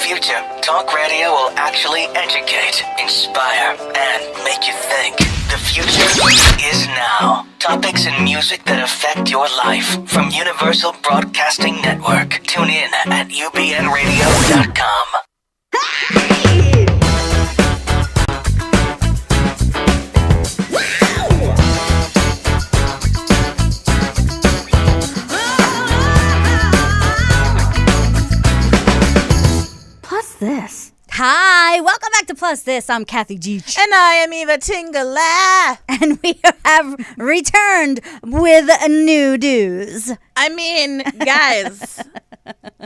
future, talk radio will actually educate, inspire, and make you think. The future is now. Topics and music that affect your life from Universal Broadcasting Network. Tune in at ubnradio.com. This. Hi, welcome back to Plus This. I'm Kathy Deach. And I am Eva Tingala. And we have returned with new news. I mean, guys,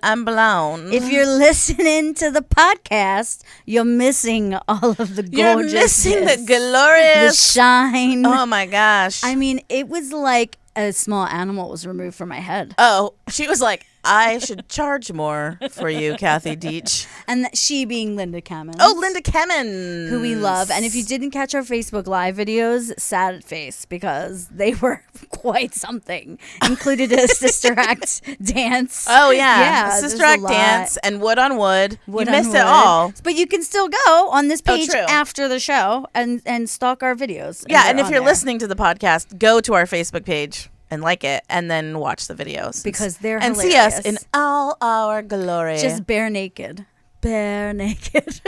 I'm blown. If you're listening to the podcast, you're missing all of the gorgeous. You're missing the glorious. The shine. Oh my gosh. I mean, it was like a small animal was removed from my head. Oh, she was like, I should charge more for you, Kathy Deach. And she being Linda Kemmons. Oh, Linda Kemmons. Who we love. And if you didn't catch our Facebook Live videos, sad face, because they were quite something. Included a Sister Act dance. Oh, yeah. Yeah. Sister Act dance and Wood on Wood. You missed it all. But you can still go on this page true. after the show and stalk our videos. Yeah, and if you're listening to the podcast, go to our Facebook page and like it, and then watch the videos. Because they're and hilarious. see us in all our glory. Just bare naked. Bare naked.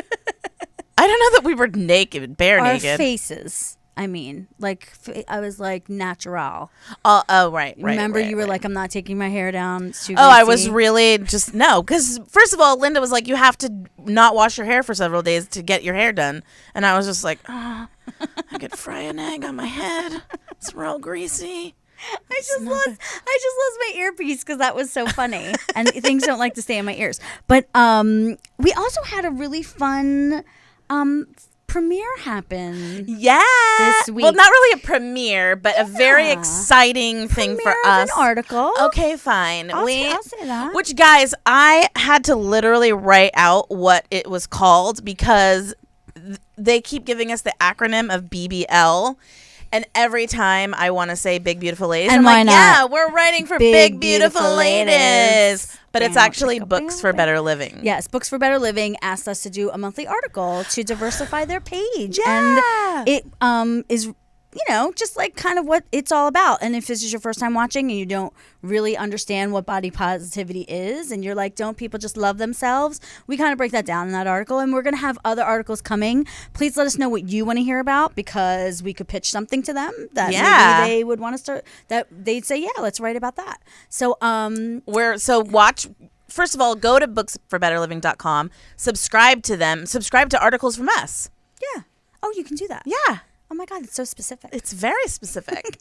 I don't know that we were naked, bare naked. Our faces. I mean, like, I was like natural. Oh, right. Remember, you were like, I'm not taking my hair down. It's too I greasy. was really just, no. Because, first of all, Linda was like, you have to not wash your hair for several days to get your hair done. And I was just like, I could fry an egg on my head. It's real greasy. I just lost my earpiece because that was so funny, and things don't like to stay in my ears. But we also had a really fun premiere happen. Yeah, this week. Well, not really a premiere, but a very exciting thing for us. An article. Okay, fine. I'll say that. Which, guys, I had to literally write out what it was called because they keep giving us the acronym of BBL. And every time I want to say Big Beautiful Ladies, and I'm why like, not? yeah, we're writing for Big Beautiful Ladies. But it's actually Bam, Books for Better Living. Yes, Books for Better Living asked us to do a monthly article to diversify their page. Yeah. And it is, just like kind of what it's all about. And if this is your first time watching and you don't really understand what body positivity is, and you're like, don't people just love themselves? We kind of break that down in that article. And we're going to have other articles coming. Please let us know what you want to hear about, because we could pitch something to them that maybe they would want to start, that they'd say, yeah, let's write about that. So, watch. First of all, go to booksforbetterliving.com, subscribe to them, subscribe to articles from us. Yeah. Oh, you can do that. Yeah. Oh my God, it's so specific. It's very specific.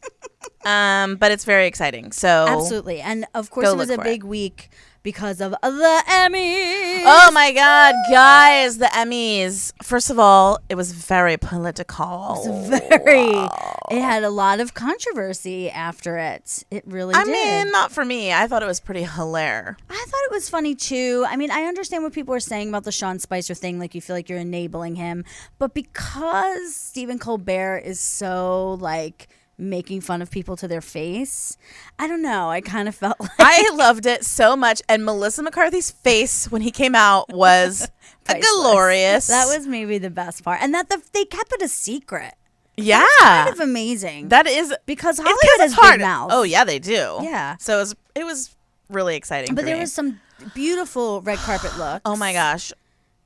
But it's very exciting. So absolutely. And of course it was a big week because of the Emmys. Oh my God, guys, the Emmys. First of all, it was very political. It had a lot of controversy after it. It really did. I mean, not for me. I thought it was pretty hilarious. I thought it was funny too. I mean, I understand what people are saying about the Sean Spicer thing, like you feel like you're enabling him. But because Stephen Colbert is so like making fun of people to their face, I don't know, I kind of felt like I loved it so much. And Melissa McCarthy's face when he came out was glorious. That was maybe the best part. And that they kept it a secret. Yeah. That's kind of amazing. That is, because Hollywood has big mouths. Oh yeah, they do. Yeah. So it was really exciting. But there was some beautiful red carpet looks. Oh my gosh.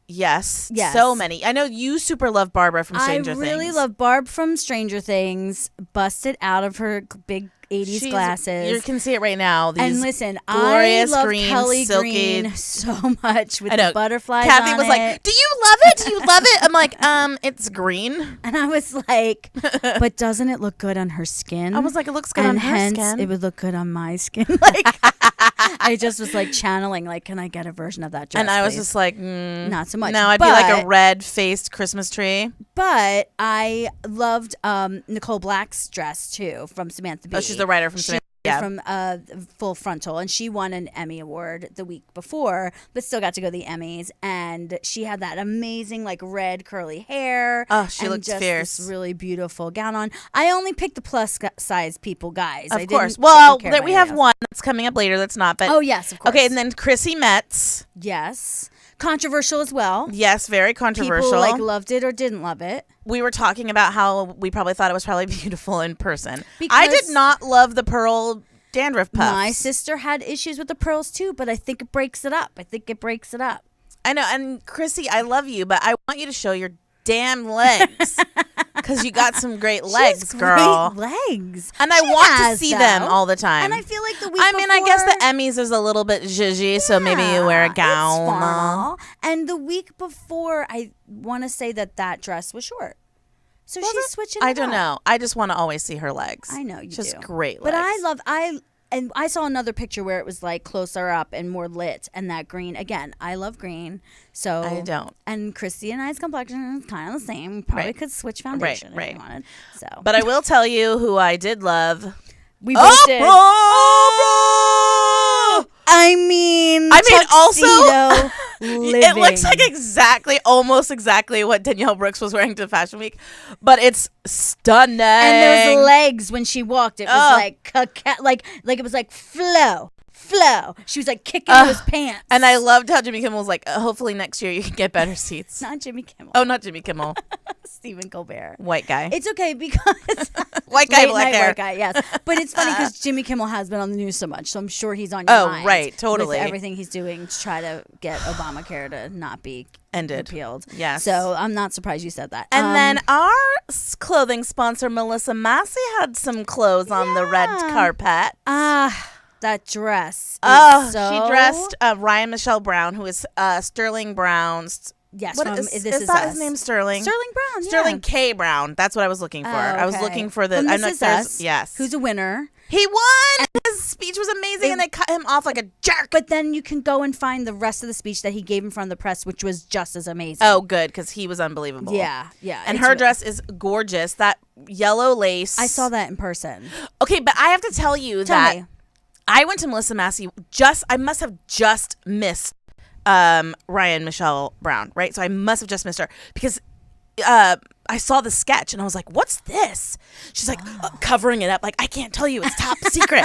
Yes. So many. I know you super love Barbara from Stranger Things. I really love Barb from Stranger Things, busted out of her big 80s glasses. You can see it right now. These and listen, glorious I love green, Kelly silky Green so much with the butterflies Kathy on was it. like, do you love it? Do you love it? I'm like, it's green. And I was like, but doesn't it look good on her skin? I was like, it looks good on her hence, skin. It would look good on my skin. Like, I just was like channeling, like, can I get a version of that dress, and I was please? just like, not so much. No, I'd be like a red-faced Christmas tree. But I loved Nicole Black's dress too from Samantha Bee. Oh, she's the writer from Samantha. Yeah. From Full Frontal, and she won an Emmy Award the week before, but still got to go to the Emmys. And she had that amazing, like, red curly hair. Oh, she looked just fierce. This really beautiful gown on. I only picked the plus size people, guys. Of course. Well, we have one that's coming up later. That's not. But oh yes, of course. Okay, and then Chrissy Metz. Yes. Controversial as well. Yes, very controversial. People like loved it or didn't love it. We were talking about how we probably thought it was probably beautiful in person. Because I did not love the pearl dandruff puffs. My sister had issues with the pearls too, but I think it breaks it up. I know, and Chrissy, I love you, but I want you to show your damn legs because you got some great legs, girl. Great legs, and I want to see them all the time. And I feel like the week I guess the Emmys is a little bit zhuzhy, so maybe you wear a gown. It's formal. And the week before, I want to say that dress was short. So she's switching it I don't up. know. I just want to always see her legs. I know you just do. Great legs. But I saw another picture where it was like closer up and more lit, and that green. Again, I love green. So I don't. And Christy and I's complexion is kind of the same. Probably could switch foundation if you wanted. So, but I will tell you who I did love. We both did. I mean, also, living. it looks like almost exactly what Danielle Brooks was wearing to Fashion Week, but it's stunning. And those legs when she walked, it was like it was like flow. She was like kicking those pants. And I loved how Jimmy Kimmel was like, hopefully next year you can get better seats. Not Jimmy Kimmel. Oh, not Jimmy Kimmel. Stephen Colbert. White guy. It's okay because white guy, black hair. White guy, yes. But it's funny because Jimmy Kimmel has been on the news so much, so I'm sure he's on your mind. Oh, right, totally. With everything he's doing to try to get Obamacare to not be repealed. Yes. So I'm not surprised you said that. And then our clothing sponsor, Melissa Massey, had some clothes on the red carpet. That dress. She dressed Ryan Michelle Brown, who is Sterling Brown's. Yes, is that his name? Sterling. Sterling Brown. Sterling K. Brown. That's what I was looking for. I was looking for the. From This Is Us. Yes. Who's a winner? He won. His speech was amazing, and they cut him off like a jerk. But then you can go and find the rest of the speech that he gave in front of the press, which was just as amazing. Oh, good, because he was unbelievable. Yeah. And her dress is gorgeous. That yellow lace. I saw that in person. Okay, but I have to tell you that I went to Melissa Massey. I must have just missed Ryan Michelle Brown, right? So I must have just missed her because I saw the sketch and I was like, what's this? She's like covering it up like, I can't tell you, it's top secret.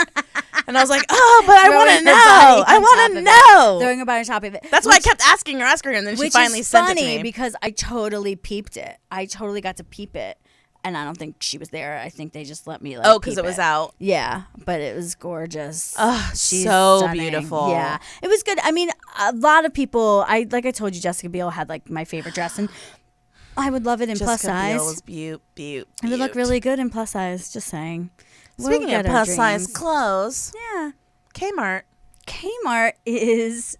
And I was like, oh, but I want to know. I want to know. Throwing her body on top of it. That's why I kept asking her, and then she finally sent it to me. Which is funny because I totally peeped it. I totally got to peep it. And I don't think she was there. I think they just let me because it was out. Yeah, but it was gorgeous. She's so stunning. Beautiful. Yeah, it was good. I mean, a lot of people. I told you, Jessica Biel had like my favorite dress, and I would love it in plus size. Biel was beaut. It would look really good in plus size. Just saying. Speaking of plus size clothes, yeah, Kmart is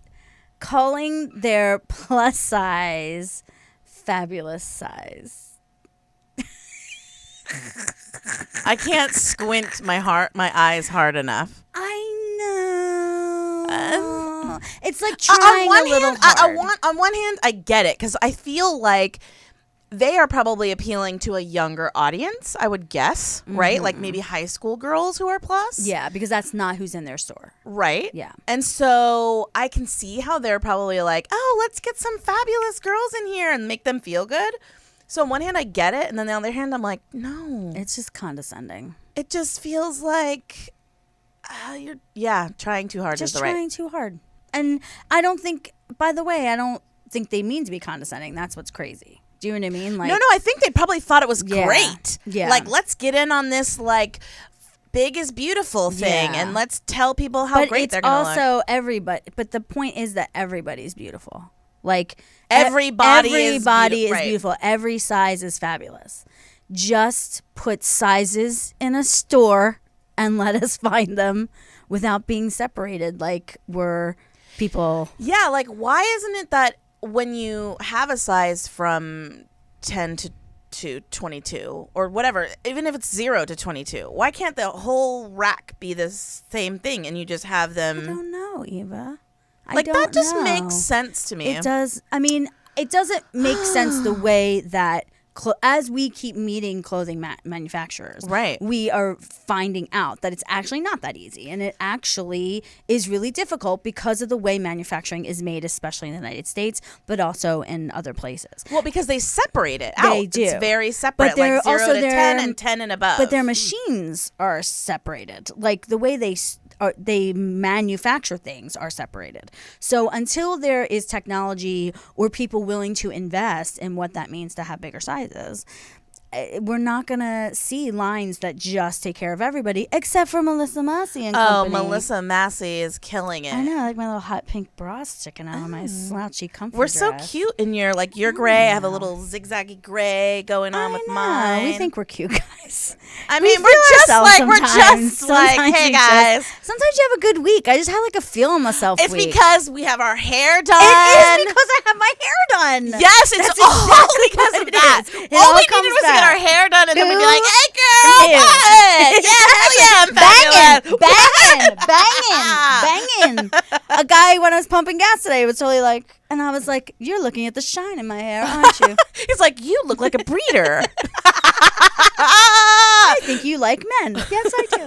calling their plus size fabulous size. I can't squint my eyes hard enough. I know. It's like trying a little hard. On one hand, I get it because I feel like they are probably appealing to a younger audience, I would guess, right? Like maybe high school girls who are plus. Yeah, because that's not who's in their store. Right? Yeah. And so I can see how they're probably like, oh, let's get some fabulous girls in here and make them feel good. So on one hand, I get it. And then on the other hand, I'm like, no. It's just condescending. It just feels like you're, trying too hard. Just trying too hard. And I don't think, by the way, they mean to be condescending. That's what's crazy. Do you know what I mean? Like, no, I think they probably thought it was great. Yeah. Like, let's get in on this, like, big is beautiful thing. And let's tell people how great they're going to look. But it's also everybody. But the point is that everybody's beautiful. Like, everybody is beautiful. Every size is fabulous. Just put sizes in a store and let us find them without being separated like we're people. Yeah, like why isn't it that when you have a size from 10 to 22 or whatever, even if it's 0 to 22, why can't the whole rack be the same thing and you just have them? I don't know, Eva. Like, that just makes sense to me. It does. I mean, it doesn't make sense the way that as we keep meeting clothing manufacturers, right, we are finding out that it's actually not that easy. And it actually is really difficult because of the way manufacturing is made, especially in the United States, but also in other places. Well, because they separate it out. They do. It's very separate, but they're like 0 also to 10 and 10 and above. But their machines are separated. Like the way they they manufacture things are separated. So until there is technology or people willing to invest in what that means to have bigger sizes, we're not going to see lines that just take care of everybody, except for Melissa Massey and company. Oh, Melissa Massey is killing it. I know, like my little hot pink bra sticking out of my slouchy comfy We're dress. so cute in your, like, you're gray. I have a little zigzaggy gray going on with mine. We think we're cute guys. I We mean, feel we're just ourselves like, sometimes. hey, you guys. Sometimes you have a good week. I just had like a feeling myself It's week. because we have our hair done. It is because I have my hair done. Yes, it's That's all exactly because what of it that. is. It All all we comes needed was to get back. our hair done, and then we'd be like, "Hey, Ew. girl, what? Yeah, hell yeah, I'm fabulous." Banging. A guy, when I was pumping gas today, was totally like, and I was like, "You're looking at the shine in my hair, aren't you?" He's like, "You look like a breeder." I think you like men. Yes, I do.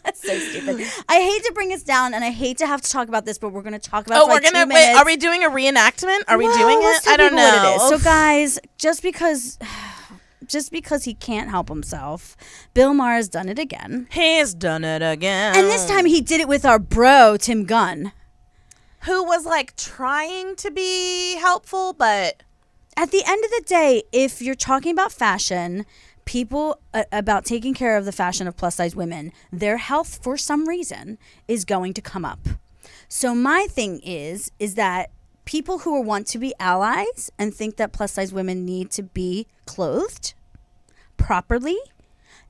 That's so stupid. I hate to bring us down, and I hate to have to talk about this, but we're going to talk about it for like 2 minutes. Wait. Are we doing a reenactment? Are we doing let's it? tell I don't people what know. it is. So, guys, just because he can't help himself, Bill Maher has done it again. He's done it again. And this time he did it with our bro, Tim Gunn. Who was like trying to be helpful, but At the end of the day, if you're talking about fashion, people about taking care of the fashion of plus size women, their health for some reason is going to come up. So my thing is that people who want to be allies and think that plus size women need to be clothed properly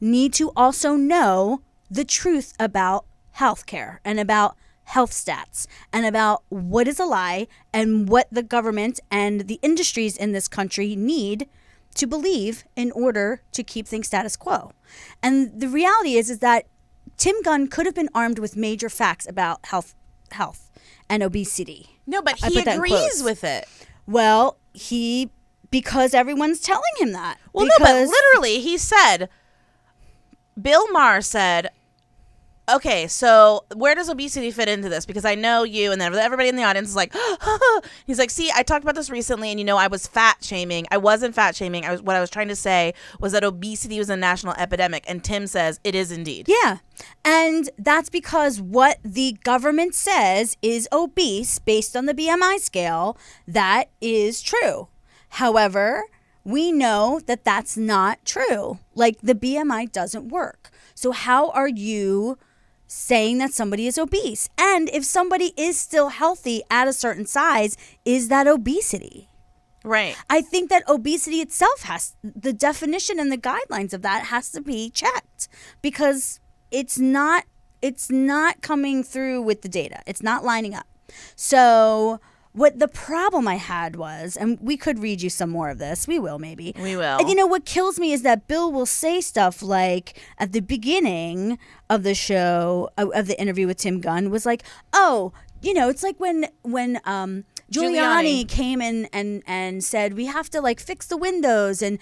need to also know the truth about healthcare and about health stats and about what is a lie and what the government and the industries in this country need to believe in order to keep things status quo. And the reality is that Tim Gunn could have been armed with major facts about health and obesity. no, but I he put that in agrees quotes. with it. Well, because everyone's telling him that. Well, no, but literally, he said, Bill Maher said, okay, so where does obesity fit into this? Because I know you, and then everybody in the audience is like, he's like, see, I talked about this recently, and I was fat shaming. I wasn't fat shaming. What I was trying to say was that obesity was a national epidemic, and Tim says it is indeed. Yeah. And that's because what the government says is obese based on the BMI scale, that is true. However, we know that that's not true. Like, the BMI doesn't work. So how are you saying that somebody is obese? And if somebody is still healthy at a certain size, is that obesity? Right. I think that obesity itself the definition and the guidelines of that has to be checked, because it's not coming through with the data. It's not lining up. So what the problem I had was, and we could read you some more of this. We will, maybe. We will. And what kills me is that Bill will say stuff like at the beginning of the show, of the interview with Tim Gunn, was like, oh, it's like when Giuliani came in and said, we have to like fix the windows and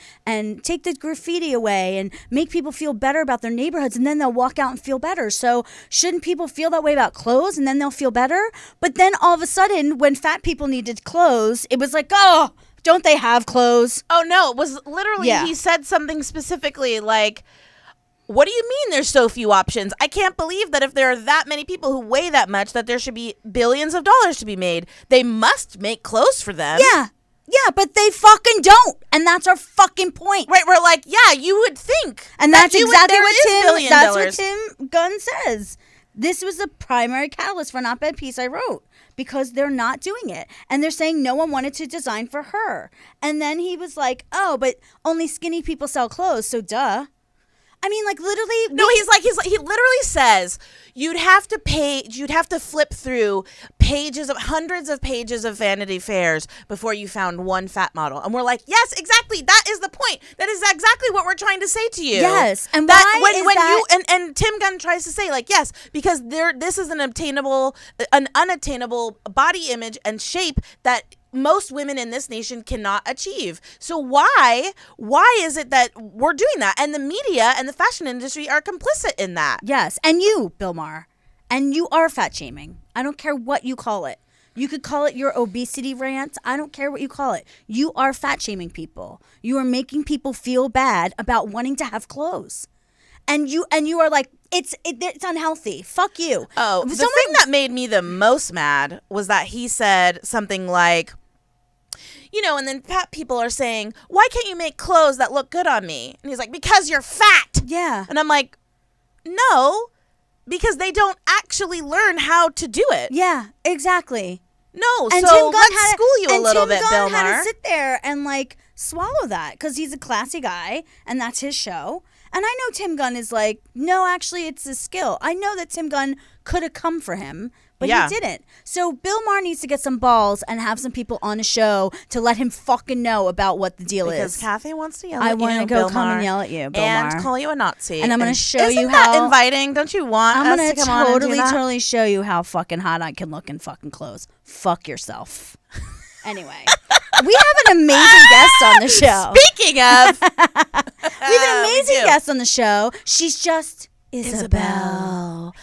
take the graffiti away and make people feel better about their neighborhoods, and then they'll walk out and feel better. So shouldn't people feel that way about clothes, and then they'll feel better? But then all of a sudden, when fat people needed clothes, it was like, oh, don't they have clothes? Oh, no, it was literally, He said something specifically like, what do you mean there's so few options? I can't believe that if there are that many people who weigh that much, that there should be billions of dollars to be made. They must make clothes for them. Yeah, but they fucking don't. And that's our fucking point. Right, we're like, yeah, you would think. And that's exactly what what Tim Gunn says. This was the primary catalyst for an op-ed piece I wrote, because they're not doing it. And they're saying no one wanted to design for her. And then he was like, oh, but only skinny people sell clothes, so duh. I mean, like, literally. No, he literally says you'd have to flip through hundreds of pages of Vanity Fairs before you found one fat model. And we're like, yes, exactly. That is the point. That is exactly what we're trying to say to you. Yes. And and Tim Gunn tries to say, like, yes, because this is an unattainable body image and shape that most women in this nation cannot achieve. So why is it that we're doing that? And the media and the fashion industry are complicit in that. Yes. And you, Bill Maher. And you are fat shaming. I don't care what you call it. You could call it your obesity rant. I don't care what you call it. You are fat shaming people. You are making people feel bad about wanting to have clothes. and you are like, it's unhealthy. Fuck you. Oh, the thing that made me the most mad was that he said something like, and then fat people are saying, why can't you make clothes that look good on me? And he's like, because you're fat. Yeah. And I'm like, no, because they don't actually learn how to do it. Yeah, exactly. No, And so let's school you a little bit, Bill Tim Gunn had Maher. to sit there and like swallow that because he's a classy guy and that's his show. And I know Tim Gunn is like, no, actually, it's a skill. I know that Tim Gunn could have come for him, but he didn't. So Bill Maher needs to get some balls and have some people on a show to let him fucking know about what the deal is. Because Kathy wants to yell at you, I want to go Bill come Maher, and yell at you, Bill and Maher. call you a Nazi. And I'm going to show you Isn't that how inviting? Don't you want I'm us going to to come on and do totally, that? totally show you how fucking hot I can look in fucking clothes. Fuck yourself. Anyway, we have an amazing guest on the show. Speaking of, We have an amazing guest on the show. She's just Isabelle.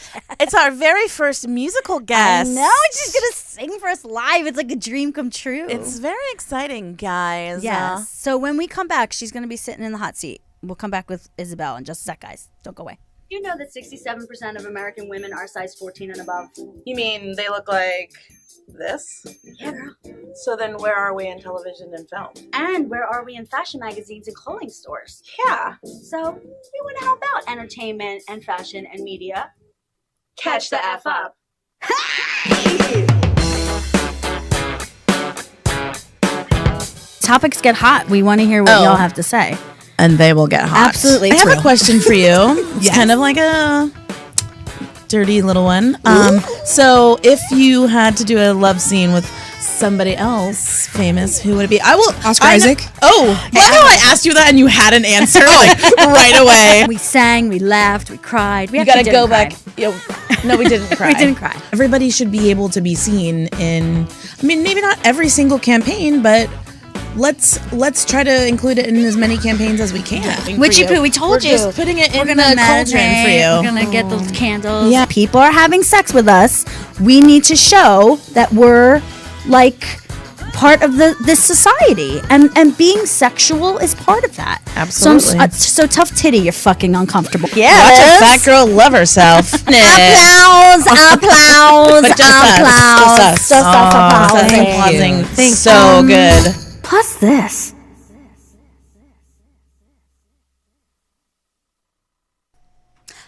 It's our very first musical guest. I know. She's going to sing for us live. It's like a dream come true. It's very exciting, guys. Yes. So when we come back, she's going to be sitting in the hot seat. We'll come back with Isabelle in just a sec, guys. Don't go away. You know that 67% of American women are size 14 and above. You mean they look like this? Yeah, girl. So then where are we in television and film? And where are we in fashion magazines and clothing stores? Yeah. So we want to help out entertainment and fashion and media. Catch the F up. Topics get hot. We want to hear what y'all have to say. And they will get hot. Absolutely. I have true. a question for you. It's kind of like a dirty little one. So if you had to do a love scene with somebody else famous, who would it be? Oscar Isaac. Oh, love how I asked you that and you had an answer like right away. We sang, we laughed, we cried. We You actually gotta go didn't back. No, we didn't cry. We didn't cry. Everybody should be able to be seen in, I mean, maybe not every single campaign, but let's try to include it in as many campaigns as we can. Witchy poo, we told We're you. just putting it in We're the gonna cauldron meditate. for you. We're gonna get those candles. Yeah. People are having sex with us. We need to show that we're like part of this society, and being sexual is part of that. Absolutely. So tough titty, you're fucking uncomfortable. Watch a fat girl love herself. Applause, applause, But just us. applause. Just us. applause. Applauding. Thanks. So good. Plus this.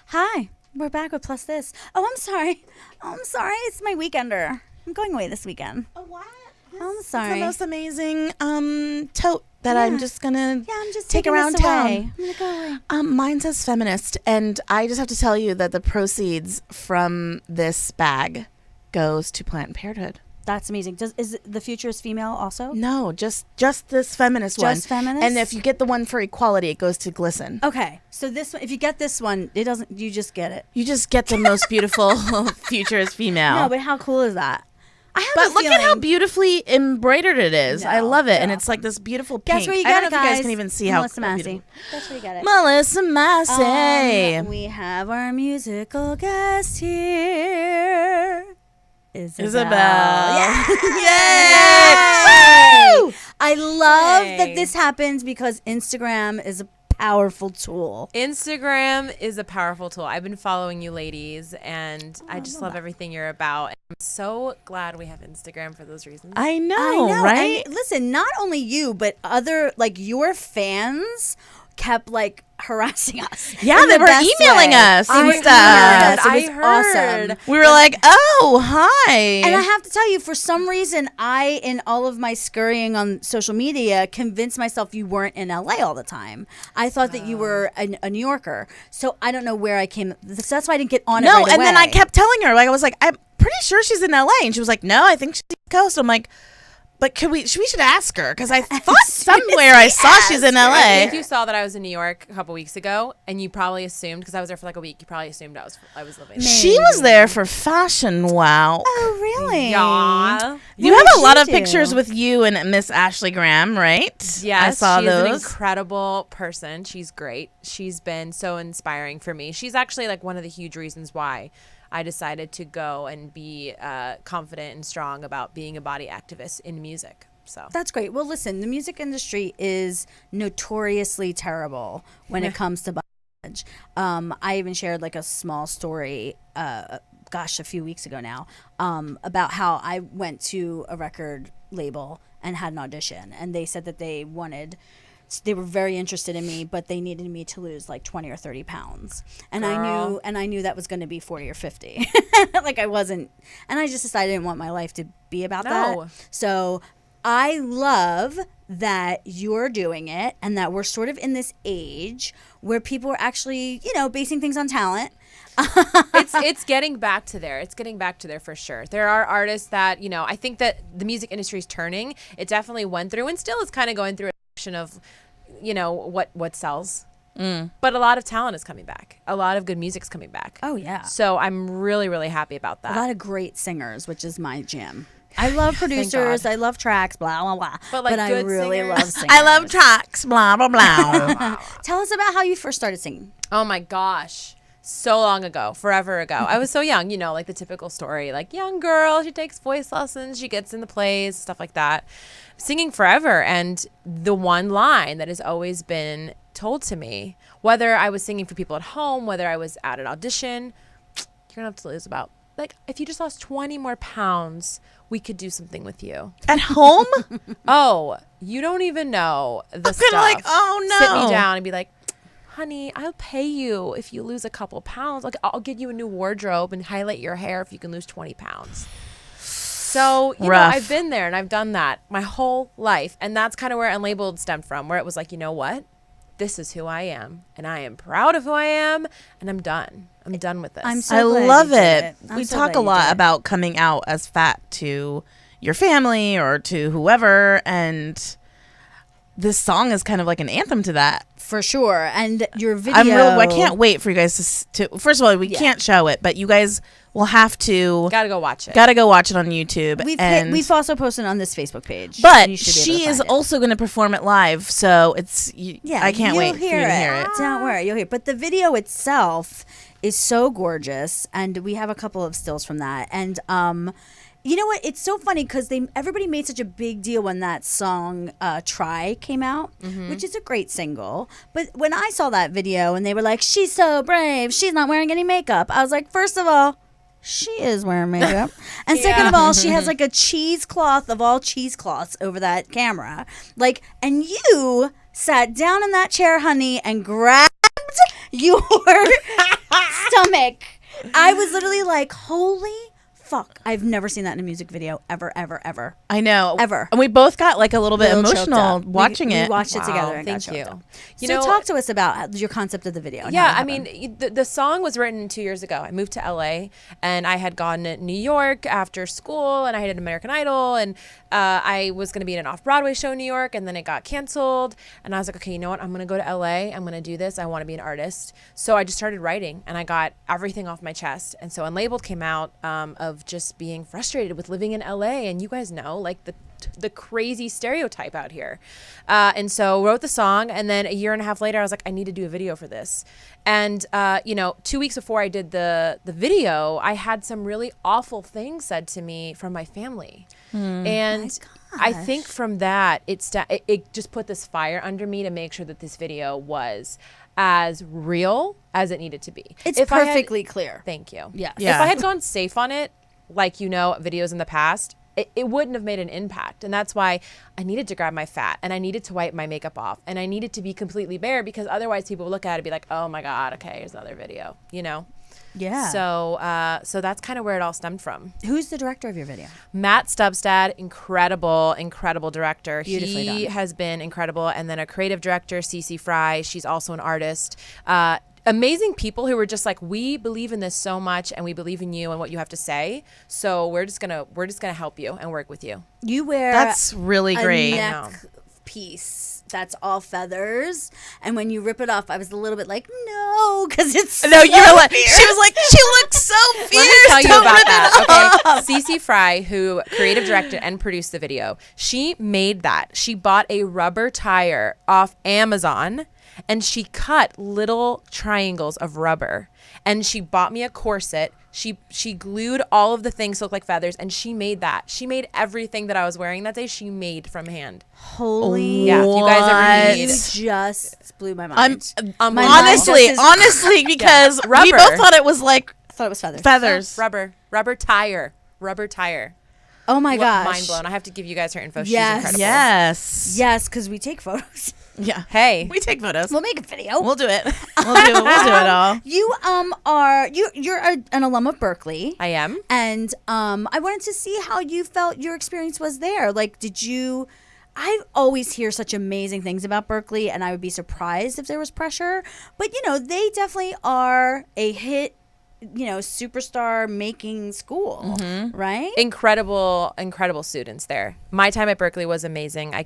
Hi, we're back with Plus This. Oh, I'm sorry. It's my weekender. I'm going away this weekend. Oh, what? I'm It's sorry. the most amazing tote that I'm just gonna I'm just take taking around this town. away. I'm gonna go away. Mine says feminist, and I just have to tell you that the proceeds from this bag goes to Planned Parenthood. That's amazing. Is the future is female also? No, just this feminist one. Just feminist? And if you get the one for equality, it goes to Glisten. Okay, so this one, if you get this one, it doesn't. You just get it. You just get the most beautiful future is female. No, but how cool is that? I have But a look at how feeling- beautiful embroidered it is. I No, love it, and no. it's like this beautiful pink. Guess where you I got don't it, know if you guys. guys can even see Melissa how Massey. beautiful. That's where you got it. Melissa Massey. We have our musical guest here. Isabelle. Yeah. Yay! Woo! I love Yay. that this happens because Instagram is a powerful tool. Instagram is a powerful tool. I've been following you ladies, and I just love everything you're about. I'm so glad we have Instagram for those reasons. I know, right? And listen, not only you, but other, like, your fans kept, like, harassing us. Yeah, in they the were best emailing way. us and I stuff. heard. It I was heard. awesome. We were like, oh, hi. And I have to tell you, for some reason, I, in all of my scurrying on social media, convinced myself you weren't in LA all the time. I thought that you were a New Yorker. So I don't know where I came. So that's why I didn't get on it no, right and then I away. kept telling her, like, I was like, I'm pretty sure she's in LA. And she was like, no, I think she's East Coast. I'm like, but we should ask her, because I thought somewhere I saw she's in I LA. think you saw that I was in New York a couple weeks ago, and you probably assumed, because I was there for like a week, you probably assumed I was living there. She was there for Fashion Wow. Oh, really? Yeah. You What have did a lot you of do? pictures with you and Miss Ashley Graham, right? Yes, I saw she's an those. incredible person. She's great. She's been so inspiring for me. She's actually like one of the huge reasons why I decided to go and be confident and strong about being a body activist in music. So That's great. Well, listen, the music industry is notoriously terrible when it comes to body image. I even shared like a small story, a few weeks ago now, about how I went to a record label and had an audition, and they said that they were very interested in me, but they needed me to lose like 20 or 30 pounds. And I knew that was going to be 40 or 50. Like I wasn't, and I just decided I didn't want my life to be about that. So I love that you're doing it, and that we're sort of in this age where people are actually, basing things on talent. It's getting back to there. It's getting back to there for sure. There are artists that, I think that the music industry is turning. It definitely went through and still is kind of going through a section of, what sells. But a lot of talent is coming back. A lot of good music's coming back. Oh, yeah. So I'm really, really happy about that. A lot of great singers, which is my jam. I love producers. I love tracks, blah, blah, blah. But I really love singers. I love tracks, blah, blah, blah. Tell us about how you first started singing. Oh, my gosh. So long ago, forever ago. I was so young, like the typical story, like young girl, she takes voice lessons, she gets in the plays, stuff like that. Singing forever. And the one line that has always been told to me, whether I was singing for people at home, whether I was at an audition, you're gonna have to lose about, if you just lost 20 more pounds, we could do something with you. At home? Oh, you don't even know the stuff. Like, oh no. Sit me down and be like, honey, I'll pay you if you lose a couple pounds. I'll get you a new wardrobe and highlight your hair if you can lose 20 pounds. So, I've been there and I've done that my whole life. And that's kind of where Unlabeled stemmed from, where it was like, you know what? This is who I am. And I am proud of who I am. And I'm done. I'm done with this. I love it. We talk a lot about coming out as fat to your family or to whoever. And this song is kind of like an anthem to that. For sure. And your video. I can't wait for you guys to first of all, we can't show it, but you guys will have to. Gotta go watch it. Gotta go watch it on YouTube. We've also posted on this Facebook page. But she is also going to perform it live. So it's, I can't wait for you to hear it. Don't worry, you'll hear it. But the video itself is so gorgeous. And we have a couple of stills from that. And, you know what? It's so funny because everybody made such a big deal when that song "Try" came out, which is a great single. But when I saw that video and they were like, "She's so brave, she's not wearing any makeup," I was like, first of all, she is wearing makeup, and second of all, she has like a cheesecloth of all cheesecloths over that camera. And you sat down in that chair, honey, and grabbed your stomach. I was literally like, holy fuck, I've never seen that in a music video ever, ever, ever. I know. Ever. And we both got like a little bit emotional watching it. We watched it together and Thank got you. choked up. So talk to us about your concept of the video. Yeah, I mean, the song was written 2 years ago. I moved to LA and I had gone to New York after school and I had an American Idol and I was going to be in an off-Broadway show in New York and then it got canceled. And I was like, okay, you know what? I'm going to go to LA. I'm going to do this. I want to be an artist. So I just started writing and I got everything off my chest. And so Unlabeled came out of just being frustrated with living in LA. And you guys know, like the crazy stereotype out here. And so wrote the song. And then a year and a half later, I was like, I need to do a video for this. And, 2 weeks before I did the video, I had some really awful things said to me from my family. And I think from that, it just put this fire under me to make sure that this video was as real as it needed to be. It's perfectly clear. Thank you. Yeah. If I had gone safe on it, like, videos in the past, it wouldn't have made an impact. And that's why I needed to grab my fat and I needed to wipe my makeup off and I needed to be completely bare because otherwise people would look at it and be like, oh my God, okay, here's another video, Yeah. So that's kind of where it all stemmed from. Who's the director of your video? Matt Stubstad, incredible director. Beautifully he done. has been incredible. And then a creative director, Cece Fry. She's also an artist. Amazing people who were just like, we believe in this so much and we believe in you and what you have to say. So we're just gonna help you and work with you. You wear That's really great. a neck piece that's all feathers, and when you rip it off, I was a little bit like, no, because it's No, you were like, fierce. she was like, she looks so fierce. Let me tell you Don't about rip it that. off. Okay, Cece Fry, who creative directed and produced the video, she made that. She bought a rubber tire off Amazon and she cut little triangles of rubber, and she bought me a corset. She glued all of the things to look like feathers, and she made that. She made everything that I was wearing that day. She made from hand. Holy. Yeah, if you guys ever need. You just blew my mind. I'm My mind just is- honestly, because we Rubber. both thought it was like I thought it was feathers. feathers. Rubber tire. Oh my gosh. Mind blown. I have to give you guys her info. Yes. She's incredible. Yes. Yes, because we take photos. Yeah. Hey. We take photos. We'll make a video. We'll do it. We'll do it all. You you're an alum of Berkeley. I am. And I wanted to see how you felt your experience was there. Like, I always hear such amazing things about Berkeley, and I would be surprised if there was pressure. But, they definitely are a hit, superstar making school, right? Incredible students there. My time at Berkeley was amazing. I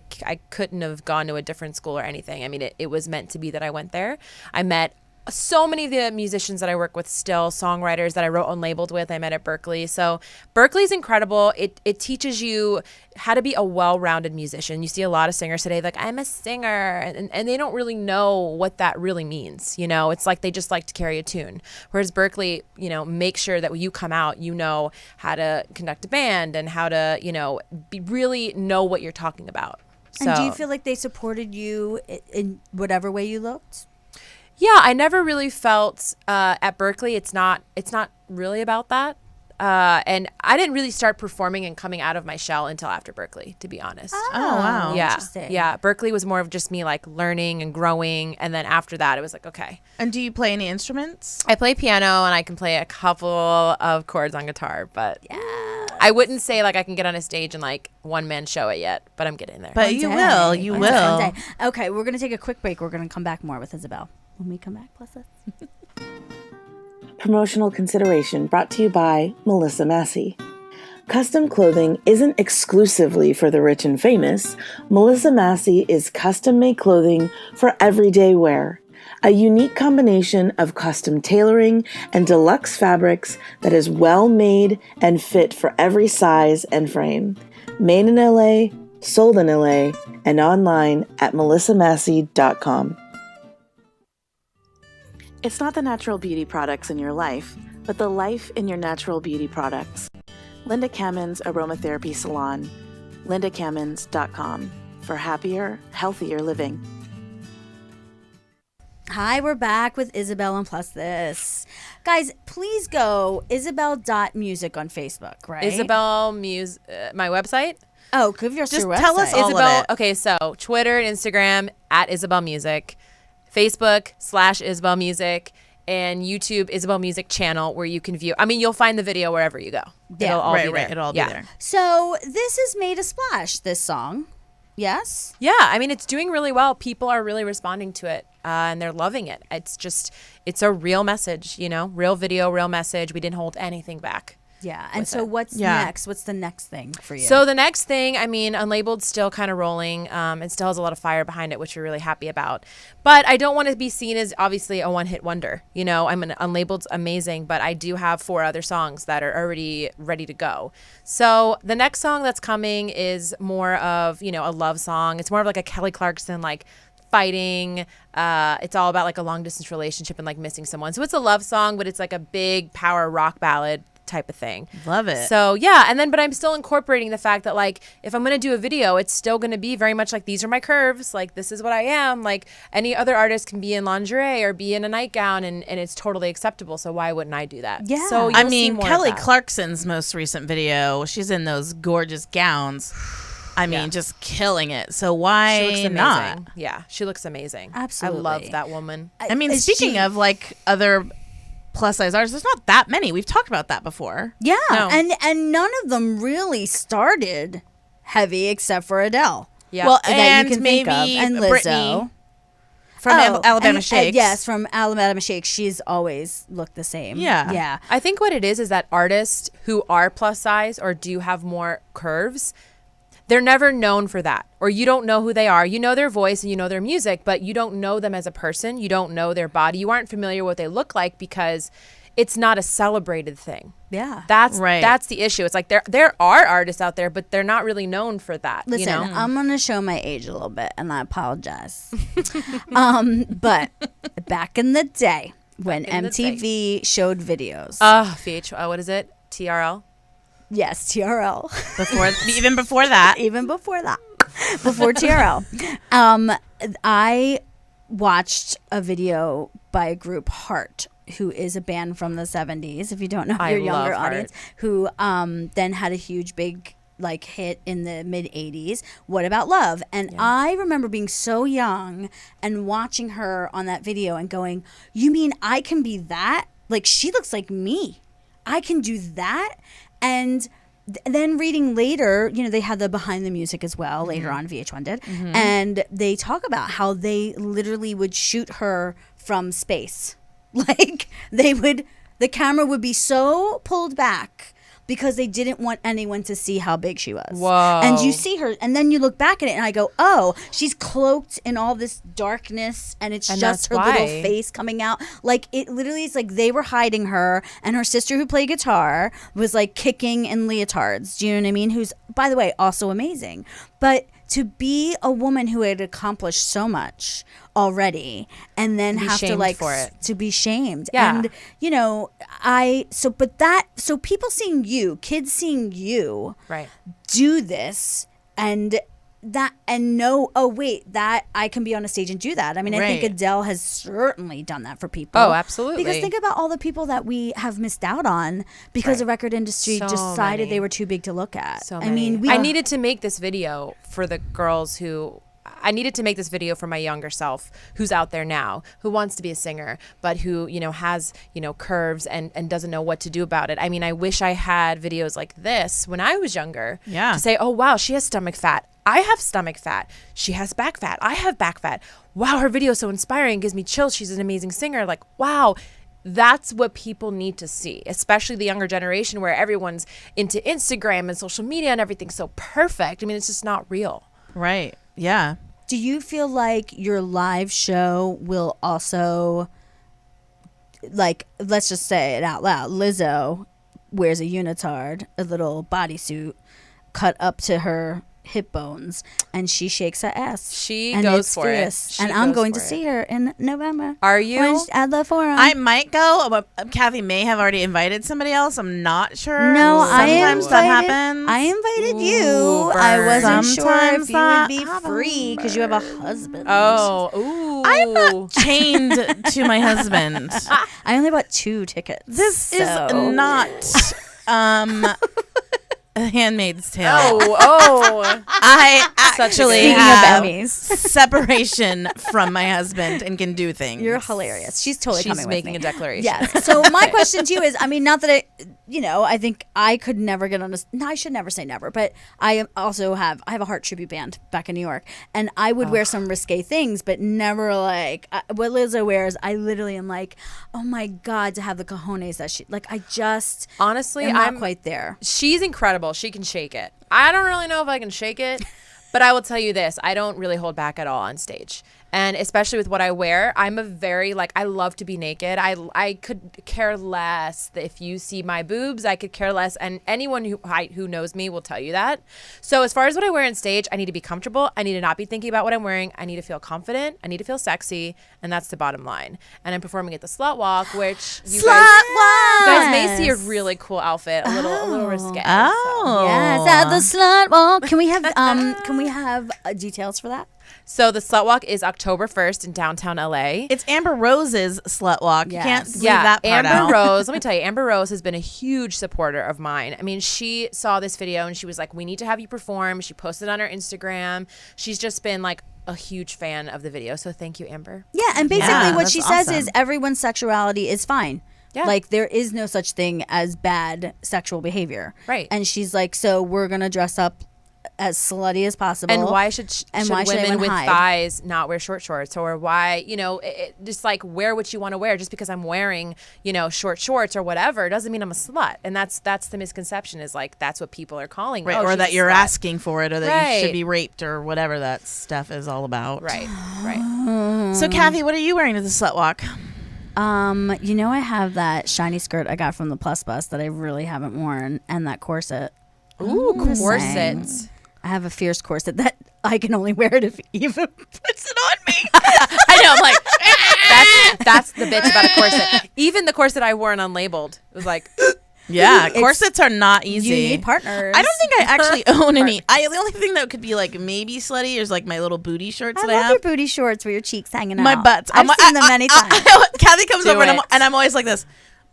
couldn't have gone to a different school or anything. I mean, it was meant to be that I went there. I met so many of the musicians that I work with still, songwriters that I wrote Unlabeled with, I met at Berkeley. So Berkeley's incredible. It teaches you how to be a well-rounded musician. You see a lot of singers today like, I'm a singer, and they don't really know what that really means. It's like they just like to carry a tune. Whereas Berkeley, make sure that when you come out, you know how to conduct a band and how to, really know what you're talking about. And do you feel like they supported you in whatever way you looked? Yeah, I never really felt at Berkeley. It's not really about that. And I didn't really start performing and coming out of my shell until after Berkeley, to be honest. Oh, wow. Yeah. Interesting. Yeah. Berkeley was more of just me like learning and growing. And then after that, it was like, okay. And do you play any instruments? I play piano and I can play a couple of chords on guitar, but I wouldn't say like I can get on a stage and like one man show it yet, but I'm getting there. But you will. You will. One day. Okay, we're going to take a quick break. We're going to come back more with Isabelle. When we come back, plus us. Promotional consideration brought to you by Melissa Massey. Custom clothing isn't exclusively for the rich and famous. Melissa Massey is custom-made clothing for everyday wear. A unique combination of custom tailoring and deluxe fabrics that is well made and fit for every size and frame. Made in LA, sold in LA, and online at melissamassey.com. It's not the natural beauty products in your life, but the life in your natural beauty products. Linda Kammen's Aromatherapy Salon, lindacammons.com, for happier, healthier living. Hi, we're back with Isabelle and Plus This. Guys, please go isabelle.music on Facebook, right? Isabelle my website? Oh, give your Just website. tell us all Isabelle. of it. Okay, so Twitter and Instagram at Isabelle Music, Facebook /Isabelle Music, and YouTube Isabelle Music channel where you can view. I mean, you'll find the video wherever you go. Yeah, It'll all be Right. there. It'll all be there. So this has made a splash, this song. Yes? Yeah, I mean, it's doing really well. People are really responding to it, and they're loving it. It's a real message, real video, real message. We didn't hold anything back. Yeah. And so what's next? What's the next thing for you? So the next thing, I mean, Unlabeled still kind of rolling. It still has a lot of fire behind it, which we're really happy about. But I don't want to be seen as obviously a one-hit wonder. Unlabeled's amazing, but I do have 4 other songs that are already ready to go. So the next song that's coming is more of, a love song. It's more of like a Kelly Clarkson, like fighting. It's all about like a long-distance relationship and like missing someone. So it's a love song, but it's like a big power rock ballad type of thing. Love it. So yeah, but I'm still incorporating the fact that like if I'm gonna do a video, it's still gonna be very much like these are my curves, like this is what I am. Like any other artist can be in lingerie or be in a nightgown, and it's totally acceptable. So why wouldn't I do that? Yeah. So I you'll see mean, more of Kelly that. Clarkson's most recent video, she's in those gorgeous gowns. I mean, just killing it. So She why looks amazing. not? Yeah, she looks amazing. Absolutely. I love that woman. I mean, Is speaking she- of like other plus size artists, there's not that many. We've talked about that before. Yeah. No. And none of them really started heavy except for Adele. Yeah. Well, That and you can think maybe of. And Brittany Lizzo. from Alabama and Shakes. yes, from Alabama Shakes. She's always looked the same. Yeah. Yeah. I think what it is that artists who are plus size or do have more curves, they're never known for that, or you don't know who they are. You know their voice and you know their music, but you don't know them as a person. You don't know their body. You aren't familiar with what they look like because it's not a celebrated thing. Yeah. That's Right. That's the issue. It's like there are artists out there, but they're not really known for that. Listen, you know? I'm gonna show my age a little bit, and I apologize. But back in the day when in the MTV showed videos, What is it? TRL. yes, TRL. Even before that. Even before that, before TRL, I watched a video by a group, Heart, who is a band from the 70s, if you don't know, I your love younger Heart. audience, who then had a huge big like hit in the mid 80s, What About Love? And I remember being so young and watching her on that video and going, you mean I can be that? Like, she looks like me. I can do that. And then reading later, you know, they had the behind the music as well, later on, VH1 did. And they talk about how they literally would shoot her from space. Like, the camera would be so pulled back because they didn't want anyone to see how big she was. Whoa. And you see her, and then you look back at it, and I go, oh, she's cloaked in all this darkness, and it's And just her that's little why. face coming out. Like, it literally is like they were hiding her, and her sister who played guitar was like kicking in leotards. Do you know what I mean? Who's, by the way, also amazing. But to be a woman who had accomplished so much already and then be have to shamed like for it. to be shamed. Yeah. And you know, so people seeing you, kids seeing you Right. do this and know, oh wait, that I can be on a stage and do that. I mean, I think Right. Adele has certainly done that for people. Oh, absolutely. Because think about all the people that we have missed out on because the record industry So decided many. they were too big to look at. So I mean, I needed to make this video for the girls who. I needed to make this video for my younger self who's out there now, who wants to be a singer, but who, you know, has, you know, curves and doesn't know what to do about it. I mean, I wish I had videos like this when I was younger. Yeah. To say, oh, wow, she has stomach fat. I have stomach fat. She has back fat. I have back fat. Wow, her video is so inspiring. Gives me chills. She's an amazing singer. Like, wow. That's what people need to see, especially the younger generation where everyone's into Instagram and social media and everything's so perfect. I mean, it's just not real. Right. Yeah. Do you feel like your live show will also, like, let's just say it out loud, Lizzo wears a unitard, a little bodysuit cut up to her hip bones, and she shakes her ass. She and goes it's for it. fierce. She And I'm goes going for to it. see her in November. Are you? At the Forum. I might go, but Kathy may have already invited somebody else. I'm not sure. No, Sometimes that invited, happens. I invited you. Ooh, I burn. wasn't sure Sometimes if you would that be free because you have a husband. Oh, ooh. I'm not chained to my husband. I only bought 2 tickets. This is so- not A Handmaid's Tale. Oh. I actually Speaking of have Emmys. separation from my husband and can do things. You're hilarious. She's totally She's coming making with a me. declaration. Yes. So my question to you is, I mean, not that I think I could never get on a. No, I should never say never, but I also have a Heart tribute band back in New York, and I would wear some risque things, but never like what Lizzo wears. I literally am like, oh my god, to have the cojones that she like. I just Honestly, am not I'm quite there. She's incredible. She can shake it. I don't really know if I can shake it, but I will tell you this. I don't really hold back at all on stage. And especially with what I wear, I'm a very, like, I love to be naked. I could care less if you see my boobs. I could care less. And anyone who knows me will tell you that. So as far as what I wear on stage, I need to be comfortable. I need to not be thinking about what I'm wearing. I need to feel confident. I need to feel sexy. And that's the bottom line. And I'm performing at the Slut Walk, which you guys may see a really cool outfit, a little risque. Oh. Yes, at the Slut Walk. Can we have details for that? So the Slut Walk is October 1st in downtown LA. It's Amber Rose's Slut Walk. You Yes. can't leave that part Amber out. Rose, let me tell you, Amber Rose has been a huge supporter of mine. I mean, she saw this video and she was like, we need to have you perform. She posted on her Instagram. She's just been like a huge fan of the video. So thank you, Amber. Yeah, and basically Yeah, what that's she says awesome. is everyone's sexuality is fine. Yeah. Like there is no such thing as bad sexual behavior. Right. And she's like, so we're going to dress up as slutty as possible. And why should why should women anyone with hide? thighs not wear short shorts? Or why, just like wear what you want to wear. Just because I'm wearing, short shorts or whatever doesn't mean I'm a slut. And that's the misconception is like that's what people are calling. Right, oh, or she's that a you're slut. asking for it, or that you Right. should be raped, or whatever that stuff is all about. Right. So, Kathy, what are you wearing to the Slut Walk? I have that shiny skirt I got from the Plus Bus that I really haven't worn, and that corset. Ooh, Just corsets. saying. I have a fierce corset that I can only wear it if Eva puts it on me. I know. I'm like, That's the bitch about a corset. Even the corset I wore in Unlabeled was like, yeah, corsets are not easy. You need partners. I don't think I actually own any. The only thing that could be like maybe slutty is like my little booty shorts I that I love have. your booty shorts with your cheeks hanging out. My butts. I've seen them many times. Kathy comes Do over and it. I'm always like this.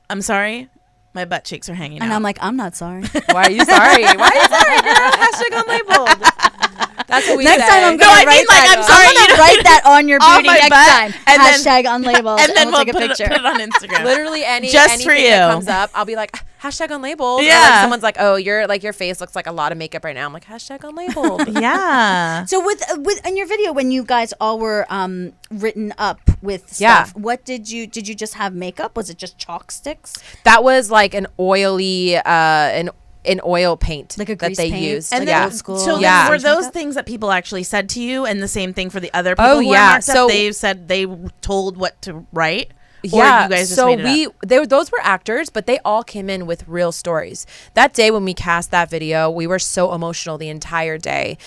I'm sorry, my butt cheeks are hanging And out. I'm like, I'm not sorry. why are you sorry? Why are you sorry, girl? Hashtag Unlabeled. That's what we Next say. time I'm No, gonna I mean, write like, that. I'm sorry, I'm you gonna don't- write that on your On booty my next butt, time. and then- Hashtag unlabeled. and then we'll we'll take a put it picture. on Instagram. Literally anything for you. that comes up, I'll be like, hashtag unlabeled. Or Yeah. like someone's like, oh, your face looks like a lot of makeup right now. I'm like, hashtag unlabeled. Yeah. So with in your video when you guys all were written up with Yeah. stuff, what did you just have makeup? Was it just chalk sticks? That was like an oily, an oil paint Like a that grease they paint? used. And Like then, old school. so Yeah. were those things that people actually said to you, and the same thing for the other people Oh, who yeah. were marked So- up? They said they told what to write. Or Yeah, you guys just so made it up? those were actors, but they all came in with real stories. That day when we cast that video, we were so emotional the entire day.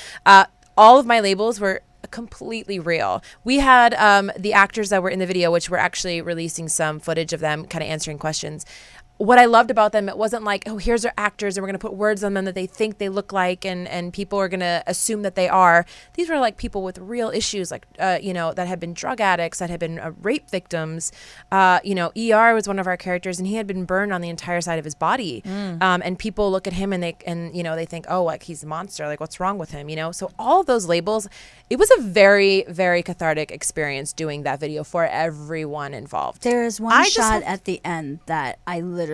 All of my labels were completely real. We had the actors that were in the video, which were actually releasing some footage of them kind of answering questions. What I loved about them, it wasn't like, oh, here's our actors and we're going to put words on them that they think they look like and people are going to assume that they are. These were like people with real issues, like, that had been drug addicts, that had been rape victims. ER was one of our characters and he had been burned on the entire side of his body. And people look at him and they think, oh, like he's a monster. Like what's wrong with him? So all of those labels, it was a very, very cathartic experience doing that video for everyone involved. There is one I just shot have- at the end that I literally,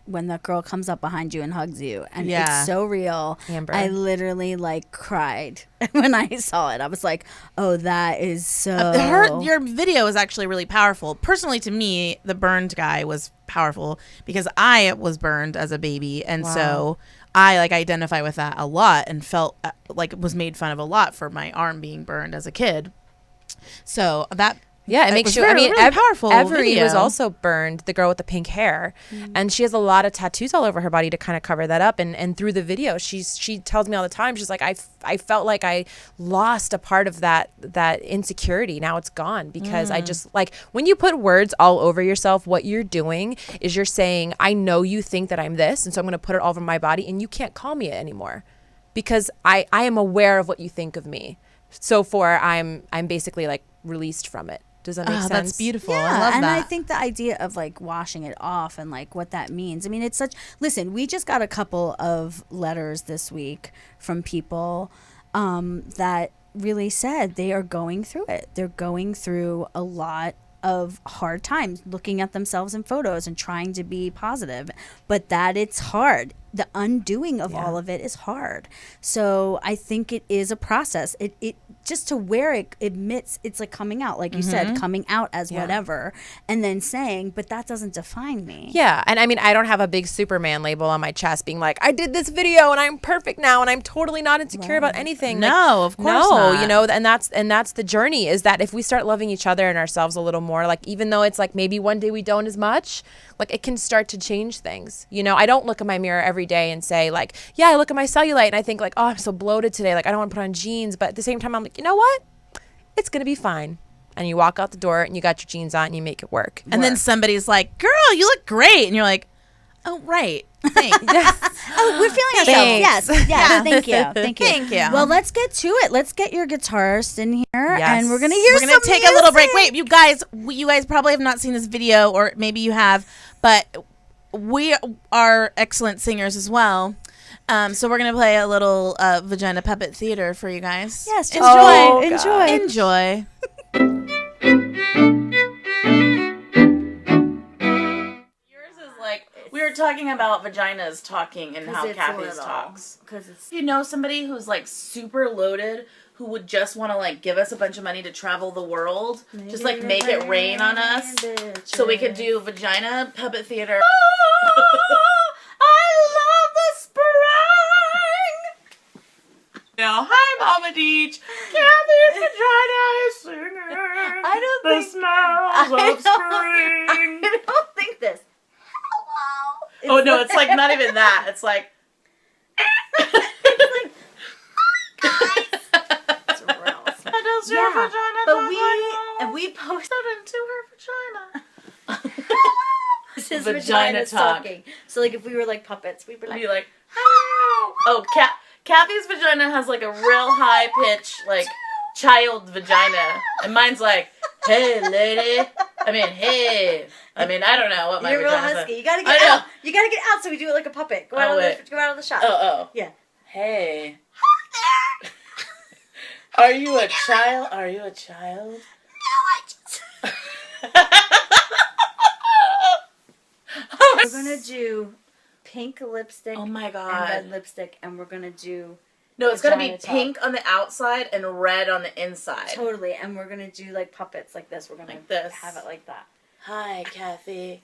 when the girl comes up behind you and hugs you, and Yeah. it's so real. Amber. I literally like cried when I saw it. I was like, oh, that is so. Your video is actually really powerful. Personally, to me, the burned guy was powerful because I was burned as a baby, and so I identify with that a lot and felt like it was made fun of a lot for my arm being burned as a kid. So that. Yeah, it makes was you. really powerful. Every video. was also burned. The girl with the pink hair, and she has a lot of tattoos all over her body to kind of cover that up. And through the video, she tells me all the time. She's like, I felt like I lost a part of that insecurity. Now it's gone because I just like when you put words all over yourself. What you're doing is you're saying, I know you think that I'm this, and so I'm going to put it all over my body, and you can't call me it anymore because I am aware of what you think of me. So I'm basically like released from it. Does that make sense? That's beautiful. Yeah, I love and that. I think the idea of like washing it off and like what that means. I mean, it's such. Listen, we just got a couple of letters this week from people that really said they are going through it. They're going through a lot of hard times, looking at themselves in photos and trying to be positive, but that it's hard. The undoing of all of it is hard. So I think it is a process. It just to where it admits it's like coming out, like you said, coming out as whatever, and then saying, but that doesn't define me. Yeah, and I mean, I don't have a big Superman label on my chest being like, I did this video and I'm perfect now and I'm totally not insecure about anything. No, of course no, not. and that's the journey. Is that if we start loving each other and ourselves a little more, like even though it's like maybe one day we don't as much, like it can start to change things. I don't look in my mirror every day and say like, yeah, I look at my cellulite and I think like, oh, I'm so bloated today. Like I don't want to put on jeans, but at the same time, I'm like, you know what? It's gonna be fine. And you walk out the door and you got your jeans on and you make it work. And then somebody's like, girl, you look great. And you're like, oh, right. Thanks. Oh, we're feeling ourselves. Thanks. Yes. Thank you. Thank you. Thank you. Well, let's get to it. Let's get your guitarist in here, Yes. and we're gonna hear. We're gonna some take a little break. music. Wait, you guys probably have not seen this video, or maybe you have, but we are excellent singers as well. So we're gonna play a little vagina puppet theater for you guys. Yes, just Oh, enjoy. God. Yours is like we were talking about vaginas talking and how Kathy's talks. Because it's You know somebody who's like super loaded who would just want to like give us a bunch of money to travel the world, just like make it rain on us, so we could do vagina puppet theater. I love the spring. Now, hi, Mama Deej. Kathy's vagina is singing. I don't the think- smells of spring. Oh no, it's like not even that. It's like. It's gross. Vagina but we posted into her vagina. This is Vagina vagina talk. talking. So like if we were like puppets, we'd be like, Be like, oh, Kathy's vagina has like a real high pitch, like child vagina, and mine's like, hey lady. Hey. I don't know what my you're real vagina's husky. like. You gotta get out. You gotta get out. So we do it like a puppet. Go out of the shot. Oh. Yeah. Hey. Are you a child? Are you a child? No, I just. We're gonna do pink lipstick. Oh my And god. red lipstick, and we're gonna do. No, it's gonna be vagina talk. pink on the outside and red on the inside. Totally, and we're gonna do like puppets like this. We're gonna Like this. have it like that. Hi, Kathy.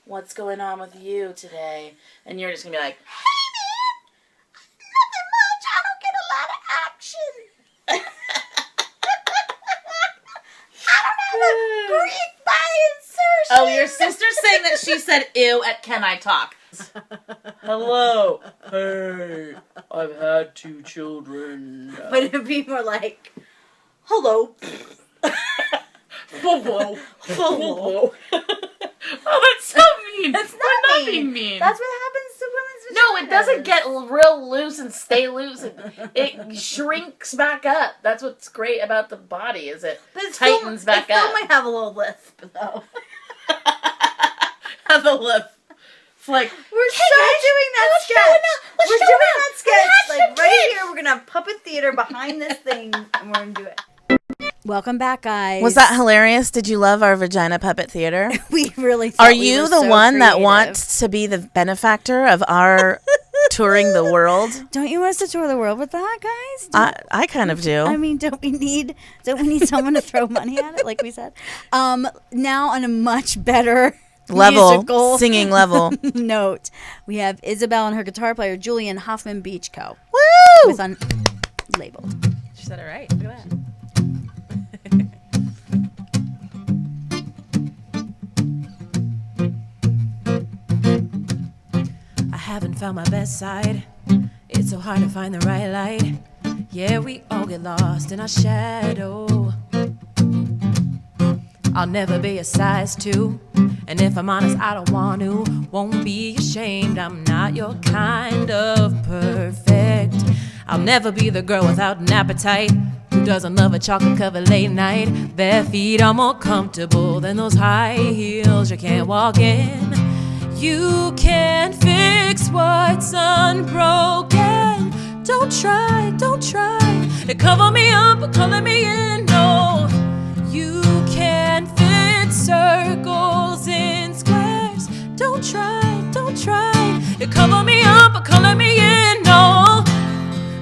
What's going on with you today? And you're just gonna be like, Nothing much. I don't get a lot of action. I don't have a Greek body insertion. oh, your sister's saying that she said ew at Can I Talk? Hello. Hey, I've had 2 children. But it'd be more like, hello. Whoa. Hello. Oh, that's so mean. That's We're not not being mean. That's what happens to women's No, it vaginas. doesn't get real loose and stay loose. It shrinks back up. That's what's great about the body, is it tightens back it up. still might have a little lisp, though. Have a lip. It's like, We're doing that sketch. We're doing that sketch. Like right here, we're gonna have puppet theater behind this thing, and we're gonna do it. Welcome back, guys. was that hilarious? Did you love our vagina puppet theater? We really thought Are we you were the so one that creative. wants to be the benefactor of our touring the world? Don't you want us to tour the world with that, guys? I kind of do. I mean, don't we need someone to throw money at it, like we said? Now on a much better musical singing level. note, we have Isabelle and her guitar player Julian Hoffman Beach Co. Woo! with Unlabeled. She said it right. Look at that. I haven't found my best side. It's so hard to find the right light. Yeah, we all get lost in our shadow. I'll never be a size 2. And if I'm honest, I don't want to. Won't be ashamed, I'm not your kind of perfect. I'll never be the girl without an appetite, who doesn't love a chocolate-covered late night. Bare feet are more comfortable than those high heels you can't walk in. You can't fix what's unbroken. Don't try to cover me up or color me in. No, you can't fit circles in squares. Don't try to cover me up or color me in. No,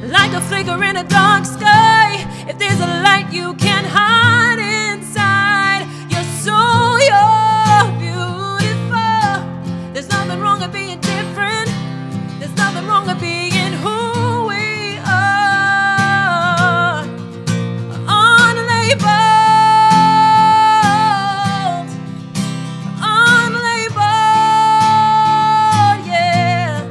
like a flicker in a dark sky. If there's a light you can't hide inside, you're beautiful. There's nothing wrong with being different. There's nothing wrong with being who we are. Unlabeled, yeah.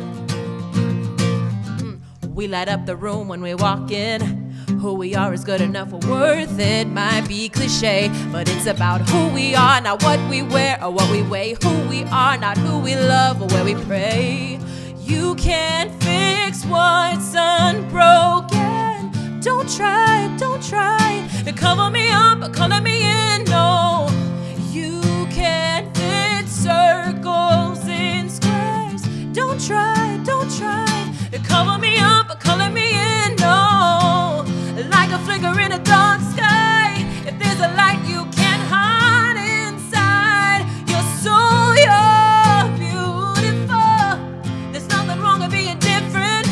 We light up the room when we walk in. Who we are is good enough or worth it. Might be cliche, but it's about who we are, not what we wear or what we weigh. Who we are, not who we love or where we pray. You can't fix what's unbroken. Don't try to cover me up or color me in. No, you can't fit circles in squares. Don't try to cover me up or color me in. No, like a flicker in a dark sky. If there's a light you can't hide inside, you're beautiful. There's nothing wrong with being different.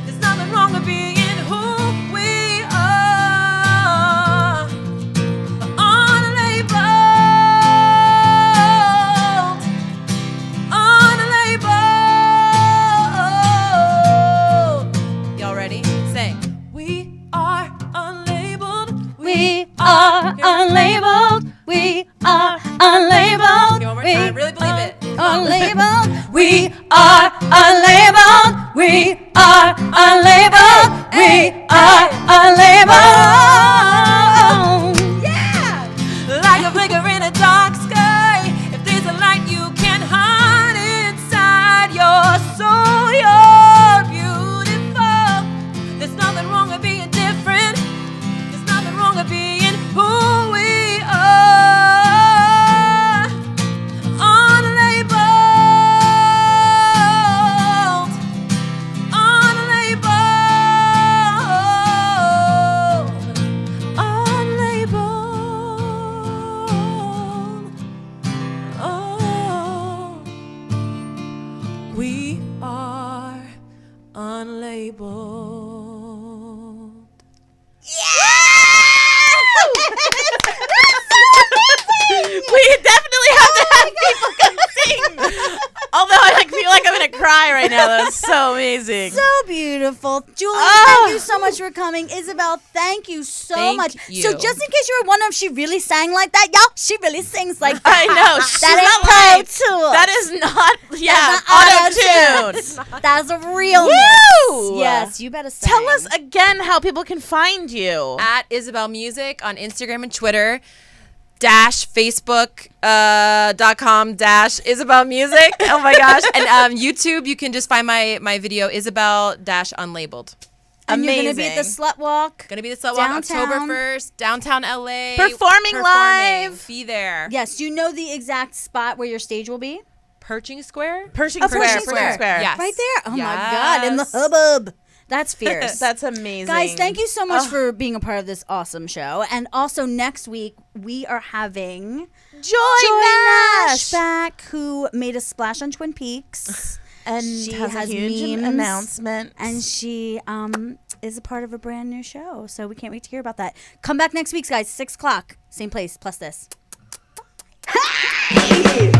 There's nothing wrong with being who we are. Unlabeled. Y'all ready? Say, we are unlabeled. unlabeled. We are unlabeled. We are unlabeled. We are unlabeled. Yeah! Like a flicker in a dark sky. If there's a light you can't hide inside your soul, you're beautiful. There's nothing wrong with being different. There's nothing wrong with being who we are. Unlabeled. Unlabeled. Unlabeled. Oh, we are unlabeled. We definitely have to have people come sing. Although I feel like I'm gonna cry right now. That was so amazing. So beautiful. Julie, Oh. thank you so much for coming. Isabel, thank you so Thank much. you. So just in case you were wondering if she really sang like that, y'all, she really sings like that. I know. She's That not ain't Pro live. Tools. That is not. Yeah, That's not auto-tune. That's a real Woo! Yes, you better sing. Tell us again how people can find you. At Isabelle Music on Instagram and Twitter. Facebook.com Isabelle Music. Oh my gosh. And YouTube, you can just find my video, Isabelle Unlabeled. And you're going to be Amazing. at the Slut Walk. Gonna be the Slut Walk Downtown. October 1st, downtown LA. Performing live. Be there. Yes, you know the exact spot where your stage will be? Pershing Square? Pershing Oh, Square. Pershing Square. Yes. Right there. Oh my God, in the Yes. hubbub. That's fierce. That's amazing. Guys, thank you so much for being a part of this awesome show. And also next week, we are having Joy Nash. back, who made a splash on Twin Peaks. And She has a has huge memes, announcement. And she is a part of a brand new show. So we can't wait to hear about that. Come back next week, guys, 6 o'clock. Same place, plus this. Hey!